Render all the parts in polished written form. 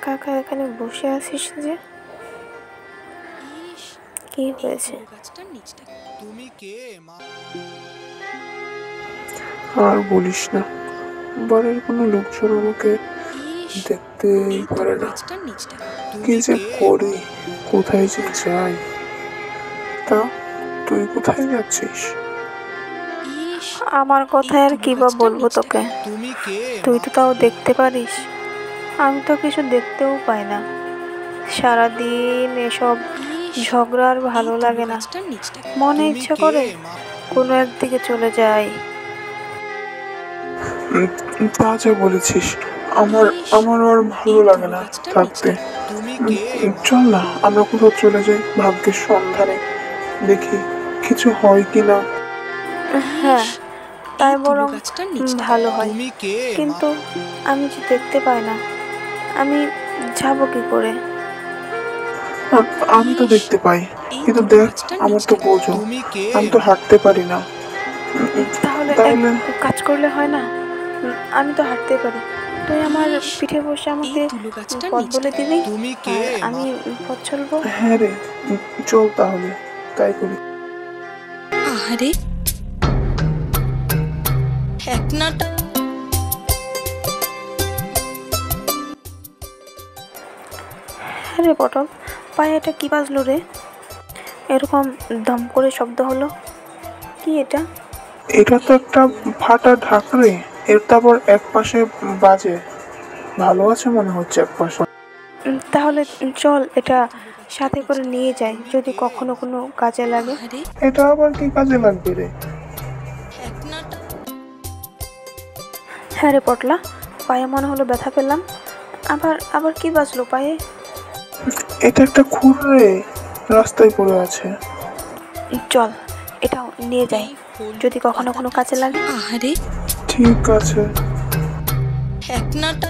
একা একা এখানে বসে আছিস যে, কি হয়েছে? তুমি কে মা? আর বলিস না, বাড়ির কোনো লোকজন আমাকে দেখতেই পারে না। কি যে করি, কোথায় যে যাই। তা তুই কোথায় যাচ্ছিস? আমার কথায় আর কি বা বলবো তোকে, তুমি কে? তুই তো তাও দেখতে পারিস, আমি তো কিছু দেখতেও পাই না। সারাদিন এসব ঝগড়া আর ভালো লাগে না, মনে ইচ্ছা করে কোনো একদিকে চলে যাই। তা যা বলেছিস, আমার আমার আর ভালো লাগে না থাকতে। চল না, আমরা কোথাও চলে যাই, ভাগ্যের সন্ধানে দেখি কিছু হয় কিনা। হ্যাঁ, তাই বরং ভালো হয়, তুমি কে? কিন্তু আমি যে দেখতে পাই না, আমি যাবো কি করে? আমি তো দেখতে পাই, কিন্তু দেখ, আমার তো বোঝো, তুমি কে? আমি তো হাঁটতে পারি না। তাহলে এক কাজ করলে হয় না, আমি তো হাঁটতে পারি, তুই আমার পিঠে বসে আমাকে পথ বলে দিবি, তুমি কে? আর আমি পথ চলবো। হ্যাঁ রে, চল তাহলে তাই করি। আহারে একনাটা হ্যাঁ রে পটল, পায়ে এটা কি বাজলো রে? এরকম দম করে শব্দ হলো, কি এটা? এটা তো একটা ফাটা ঢাক রে, এর তারপর এক পাশে বাজে, ভালো আছে মনে হচ্ছে এক পাশে। তাহলে চল এটা সাথে করে নিয়ে যাই, যদি কখনো কোনো কাজে লাগে। এটা আবার কি কাজে লাগবে রে? একনাটা হ্যাঁ রে পটলা, পায়ে মনে হলো ব্যথা পেলাম, আবার আবার কি বাজলো পায়ে? এটা একটা খুর রে, রাস্তায় পড়ে আছে। চল এটাও নিয়ে যাই, যদি কখনো কোনো কাজে লাগে। আহারে ঠিক আছে। একনাটা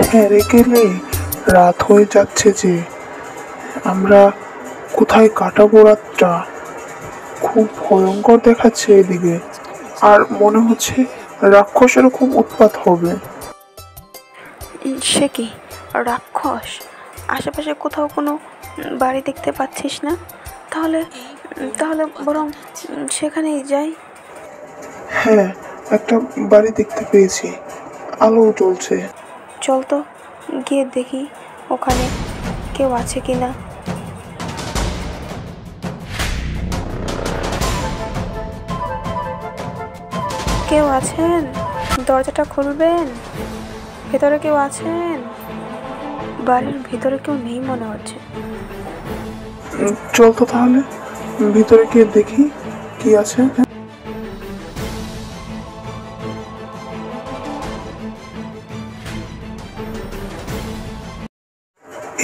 হ্যাঁ রে, গেলে রাত হয়ে যাচ্ছে যে, আমরা কোথায় কাটাবো রাতটা? খুব ভয়ঙ্কর দেখাচ্ছে এদিকে, আর মনে হচ্ছে রাক্ষসেরও খুব উৎপাত হবে। সে কি রাক্ষস? আশেপাশে কোথাও কোনো বাড়ি দেখতে পাচ্ছিস না? তাহলে তাহলে বরং সেখানেই যাই। হ্যাঁ, একটা বাড়ি দেখতে পেয়েছি, আলো জ্বলছে। চল তো গিয়ে দেখি ওখানে কেউ আছে কি না। কেউ আছেন? দরজাটা খুলবেন, ভেতরে কেউ আছেন? বাড়ির ভিতরে কেউ নেই মনে হচ্ছে। চল তো তাহলে ভিতরে গিয়ে দেখি কি আছে।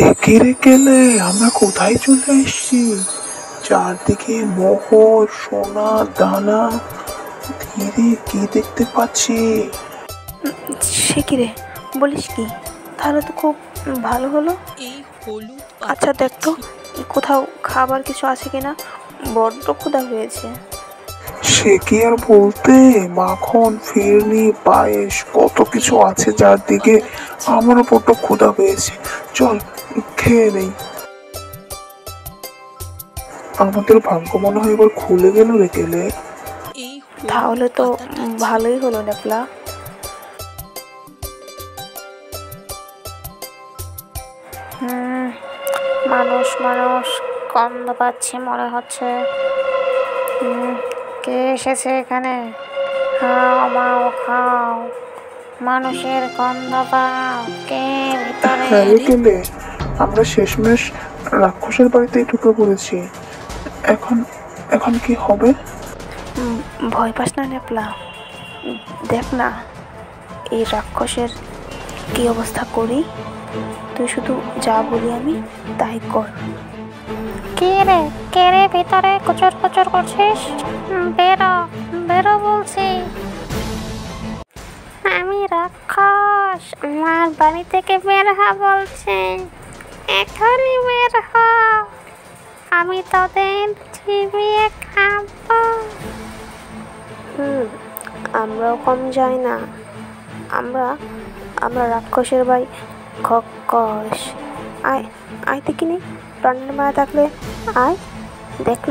একেরে গেলে আমরা কোথায় চলে এসেছি? চারদিকে মোহর, সোনা, দানা, ধীরে কি দেখতে পাচ্ছি। সে কি রে, বলিস কি? তাহলে তো খুব ভালো হলো। এই হলুদ আচ্ছা দেখ তো কোথাও খাবার কিছু আছে কিনা, বড্ড ক্ষুধা হয়েছে। সে কি আর বলতে, মাখন, ফিরনি, পায়েস, কত কিছু আছে চারদিকে। আমারও বড্ড ক্ষুধা পেয়েছে, চল খেয়ে নেই। আমাদের ভাগ্য মনে হয় এবার খুলে গেল রে গেলে। এই তাহলে তো ভালোই হলো নেপলা। মানুষ মানুষ গন্ধ পাচ্ছি মনে হচ্ছে। কে এসেছে এখানে? খাও মাও খাও, মানুষের গন্ধ পাও, কে ভিতরে? হ্যাঁ গেলে, আমরা শেষমেশ রাক্ষসের বাড়িতেই ঢুকে পড়েছি। এখন এখন কি হবে? ভয় পাস না নেপলা, দেখ না এই রাক্ষসের কি অবস্থা করি। তুই শুধু যা বলি আমি তাই কর। কে রে ভিতরে কুচর কুচর করছিস? বেরো বেরো বলছি। আমি রাক্ষস, আমার বাড়ি থেকে বের হ বলছি, এখনই বের হ, আমি তোদের চিবিয়ে খাবো। আমরাও কম যাই না, আমরা আমরা রাক্ষসের ভাই খক্কস। আয় আয় দেখিনি, প্রাণের মায়া থাকলে আয়, দেখ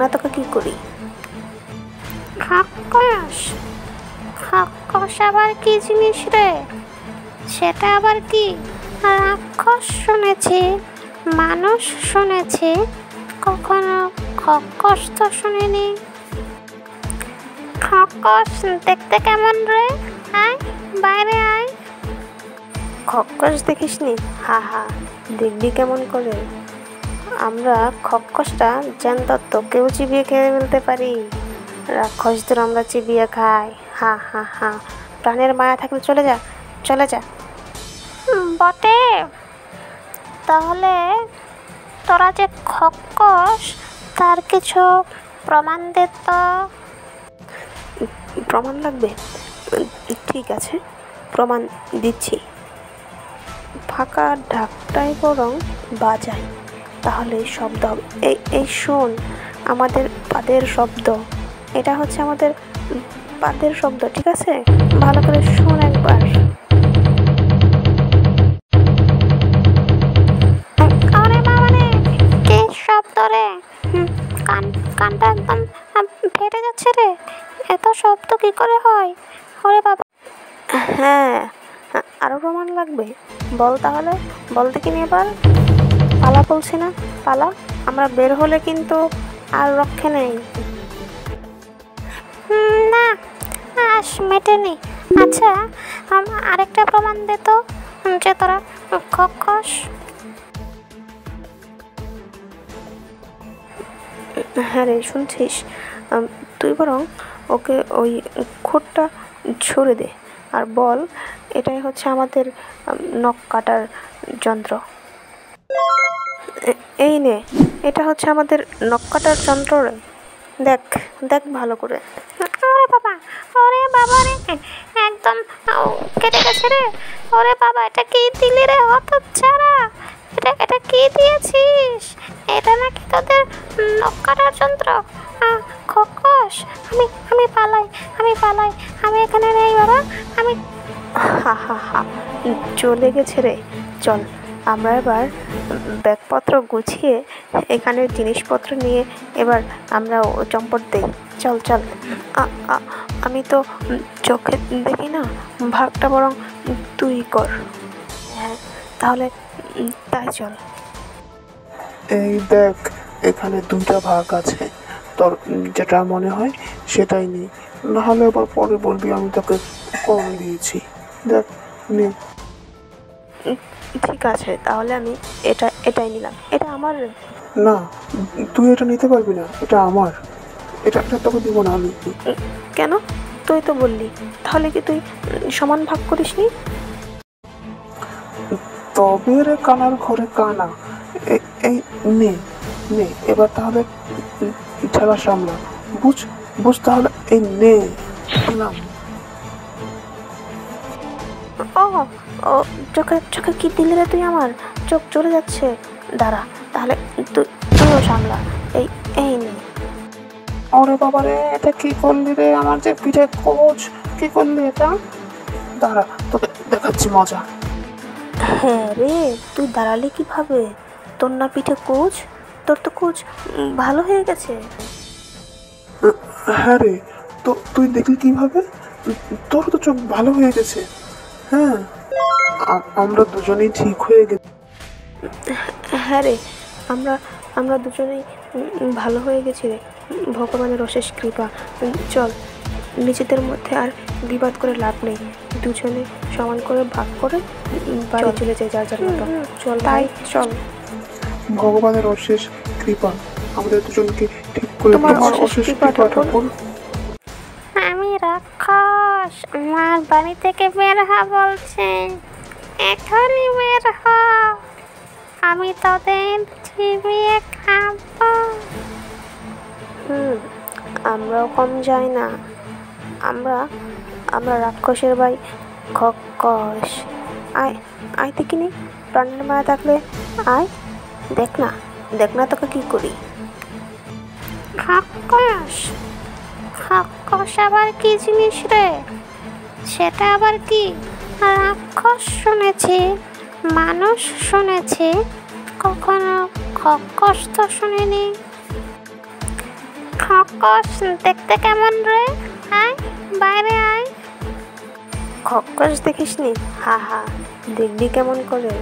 না তোকে কি করি। খক্কস, খক্কস আবার কি জিনিস রে? সেটা আবার কি? রাক্ষস শুনেছি, মানুষ শুনেছি, কখনো খক্কস তো শুনিনি। খক্কস দেখতে কেমন রে? আয় বাইরে আয়। খক্কস দেখিসনি? হা হা, দেখবি কেমন করে। আমরা খক্কসটা জ্যান্ত তোকেও চিবিয়ে খেয়ে ফেলতে পারি। রাক্ষসদের আমরা চিবিয়ে খাই। হা হা হা, প্রাণের মায়া থাকলে চলে যা। বটে, তাহলে তোরা যে খক্কস তার কিছু প্রমাণ দে তো। প্রমাণ লাগবে? ঠিক আছে, প্রমাণ দিচ্ছি। ফাঁকা ঢাকটাই বরং বাজাই, তাহলে শব্দ হবে। এই শোন, আমাদের পাদের শব্দ। এটা হচ্ছে আমাদের পাদের শব্দ, ঠিক আছে? ভালো করে শোন একবার। আরে বাবা রে, কি শব্দ রে! কানটা একদম ফেটে যাচ্ছে রে। এত শব্দ কি করে হয়? ওরে বাবা! হ্যাঁ, আরো প্রমাণ লাগবে? বল তাহলে, বল দেখিনি এবার। পালা বলছি না, পালা। আমরা বের হলে কিন্তু আর রক্ষে নেই। না, আস মেটেনি। আচ্ছা, আরেকটা প্রমাণ দে তো যে তোরা খক্কস। হ্যাঁ রে, শুনছিস? তুই বরং ওকে ওই খুঁটটা ছুঁড়ে দে আর বল, এটাই হচ্ছে আমাদের নখ কাটার যন্ত্র। এই নে, এটা হচ্ছে আমাদের নখ কাটার যন্ত্র রে। দেখ ভালো করে। ওরে বাবা রে, একদম কেটে গেছে রে। ওরে বাবা, এটা কি দিলি রে হতচ্ছাড়া? এটা কি দিয়েছিস? এটা নাকি তোদের নখ কাটার যন্ত্র? খক্কস, আমি পালাই, আমি এখানে নেই বাবা। আমি হা হা হা, চলে গেছে রে। চল, আমরা এবার ব্যাগপত্র গুছিয়ে এখানের জিনিসপত্র নিয়ে এবার আমরা চম্পট দেই। চল। আমি তো চোখে দেখি না, ভাগটা বরং তুই কর। হ্যাঁ, তাহলে তাই চল। এই দেখ, এখানে দুইটা ভাগ আছে, তোর যেটা মনে হয় সেটাই নি, নাহলে আবার পরে বলবি আমি তোকে কম দিয়েছি। দেখ নে। ঠিক আছে, তাহলে আমি এটাই নিলাম। এটা আমার। না, তুই এটা নিতে পারবি না, এটা আমার। এটা তোকে দিব না আমি। কেন? তুই তো বললি, তাহলে কি তুই সমান ভাগ করিসনি? তবে রে কানার ঘরে কানা। এই নে, এবার তাহলে ঠেলা সামলা। বুঝ তাহলে। এই নে দিলাম। ও চোখে কি দিলি রে তুই আমার? চোখ চলে যাচ্ছে। দাঁড়া, তাহলে তুইও সামলা। এই নে। ওরে বাবা রে, এটা কি করলি রে? আমার যে পিঠে কোচ, কি করলি এটা? দাঁড়া, তোকে দেখাচ্ছি মজা। হ্যাঁ রে, তুই দাঁড়ালি কিভাবে? তোর না পিঠে কোচ? তোর তো কোচ ভালো হয়ে গেছে। হ্যাঁ রে, তো তুই দেখলি কিভাবে? তোর তো চোখ ভালো হয়ে গেছে। হ্যাঁ, আমরা দুজনেই ঠিক হয়ে গেছি। হ্যাঁ রে, আমরা দুজনেই ভালো হয়ে গেছি রে, ভগবানের অশেষ কৃপা। চল, নিজেদের মধ্যে আর বিবাদ করে লাভ নেই। দুজনে সমান করে ভাগ করে বাড়ি চলে যাই যার মতো। চল তাই চল। ভগবানের অশেষ কৃপা আমাদের দুজনকে ঠিক করে। তোমার অশেষ কৃপাটা বল। আমি রাক্ষস, আমার বাড়ি থেকে বের হ বলছে। এখনই বের হ, আমি তোদের চিবিয়ে খাবো। আমরাও কম যাই না। আমরা রাক্ষসের ভাই খক্কস। আয় দেখিনি, প্রাণের মায়া থাকলে আয়, দেখ না তোকে কি করি। খক্কস আবার কি জিনিস রে? সেটা আবার কি? রাক্ষস শুনেছি, মানুষ শুনেছি, কখনো খক্কস তো শুনিনি। খক্কস দেখতে কেমন রে? আয় বাইরে আয়। খক্কস দেখিসনি? হা হা, দেখবি কেমন করে?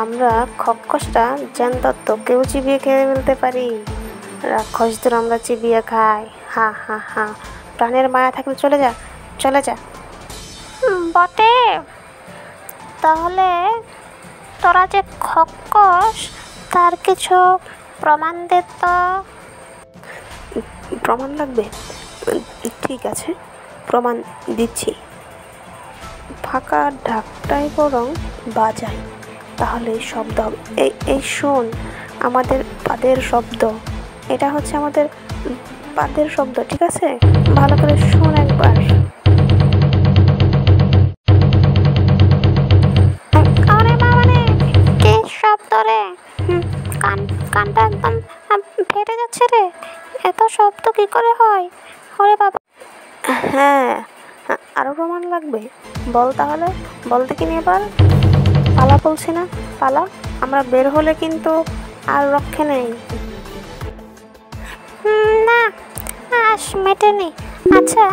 আমরা খক্কসটা জ্যান্ত তোকেও চিবিয়ে খেয়ে ফেলতে পারি। রাক্ষসদের আমরা চিবিয়ে খাই। হা হা হা, প্রাণের মায়া থাকলে চলে যা, চলে যা। বটে, তাহলে তোরা যে খক্কস তার কিছু প্রমাণ দে তো। প্রমাণ লাগবে? ঠিক আছে, প্রমাণ দিচ্ছি। ফাঁকা ঢাকটাই বরং বাজাই, তাহলে শব্দ হবে। এই শোন, আমাদের পাদের শব্দ। এটা হচ্ছে আমাদের পাদের শব্দ, ঠিক আছে? ভালো করে শোন একবার। আরে বাবা রে, কি শব্দ রে! কানটা একদম ফেটে যাচ্ছে রে। এত শব্দ কি করে হয়? ওরে বাবা! হ্যাঁ, আরো প্রমাণ লাগবে? বল তাহলে, বল দেখিনি এবার। পালা বলছি না, পালা। আমরা বের হলে কিন্তু আর রক্ষে নেই। না, আস মেটেনি। আচ্ছা,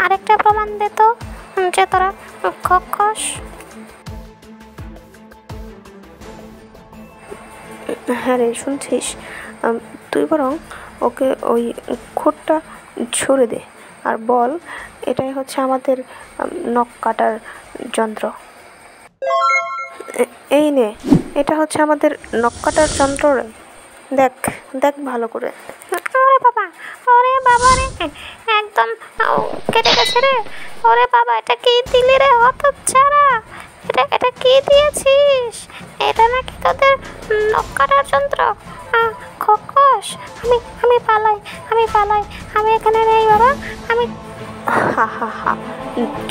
আরেকটা প্রমাণ দে তো যে তোরা খক্কস। হ্যাঁ রে, শুনছিস? তুই বরং ওকে ওই খোঁটটা ছুঁড়ে দে আর বল এটাই হচ্ছে আমাদের নখ কাটার যন্ত্র। এই নে, এটা হচ্ছে আমাদের নখ কাটার যন্ত্র রে। দেখ দেখ ভালো করে। ওরে বাবা, ওরে বাবা রে, একদম কেটে গেছে রে। ওরে বাবা, এটা কি দিলি রে হতচ্ছাড়া? এটা কি দিয়েছিস? এটা নাকি তোদের নখ কাটার যন্ত্র? খক্কস, আমি পালাই, আমি পালাই, আমি এখানে নেই বাবা। আমি হা হা হা,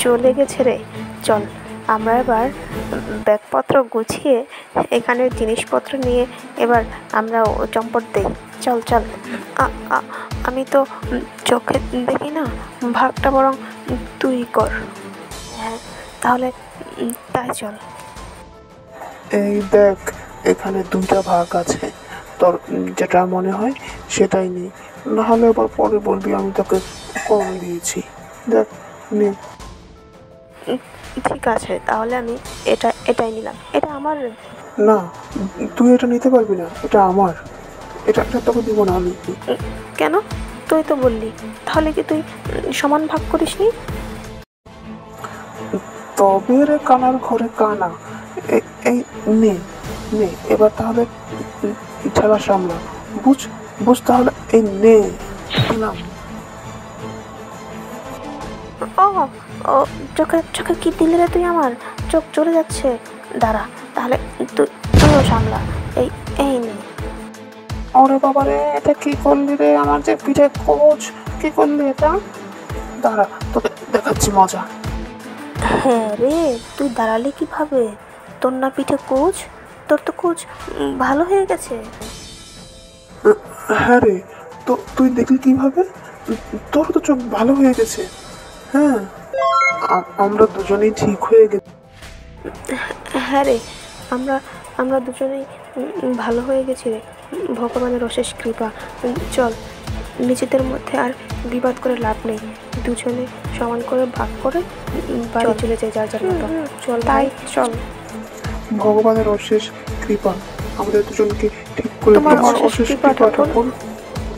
চলে গেছে রে। চল, আমরা এবার ব্যাগপত্র গুছিয়ে এখানের জিনিসপত্র নিয়ে এবার আমরা চম্পট দেই। চল চল। আমি তো চোখে দেখি না, ভাগটা বরং তুই কর। হ্যাঁ, তাহলে তাই চল। এই দেখ, এখানে দুইটা ভাগ আছে, তোর যেটা মনে হয় সেটাই নে, নাহলে আবার পরে বলবি আমি তোকে কম দিয়েছি। দেখ নে। ঠিক আছে, তাহলে আমি এটাই নিলাম। এটা আমার রে। না, তুই এটা নিতে পারবি না, এটা আমার। এটা তোকে দিব না আমি। কেন? তুই তো বললি। তাহলে কি তুই সমান ভাগ করিসনি? তবে রে কানার ঘরে কানা। এই নে নে, এবার তাহলে ঠেলা সামলা। বুঝ বুঝ তাহলে, এই নে দিলাম। ও ও, চোখে চোখে কি দিলি রে তুই আমার? চোখ চলে যাচ্ছে। দাঁড়া, তাহলে তুইও সামলা। এই নে। ওরে বাবা রে, এটা কি করলি রে? আমার যে পিঠে কোচ, কি করলি এটা? দাঁড়া, তোকে দেখাচ্ছি মজা। হ্যাঁ রে, তুই দাঁড়ালি কিভাবে? তোর না পিঠে কোচ? তোর তো কোচ ভালো হয়ে গেছে। হ্যাঁ রে, তো তুই দেখলি কিভাবে? তোর তো চোখ ভালো হয়ে গেছে। হ্যাঁ, আমরা দুজনেই ঠিক হয়ে গেছি। হ্যাঁ রে, আমরা দুজনেই ভালো হয়ে গেছি রে, ভগবানের অশেষ কৃপা। চল, নিজেদের মধ্যে আর বিবাদ করে লাভ নেই। দুজনে সমান করে ভাগ করে বাড়ি চলে যায় যার যার মতো। চল তাই চল। ভগবানের অশেষ কৃপা আমাদের দুজনকে ঠিক করে তোমার তোমার অশেষ অশেষ কৃপা কৃপাটা ঠাকুর। বল।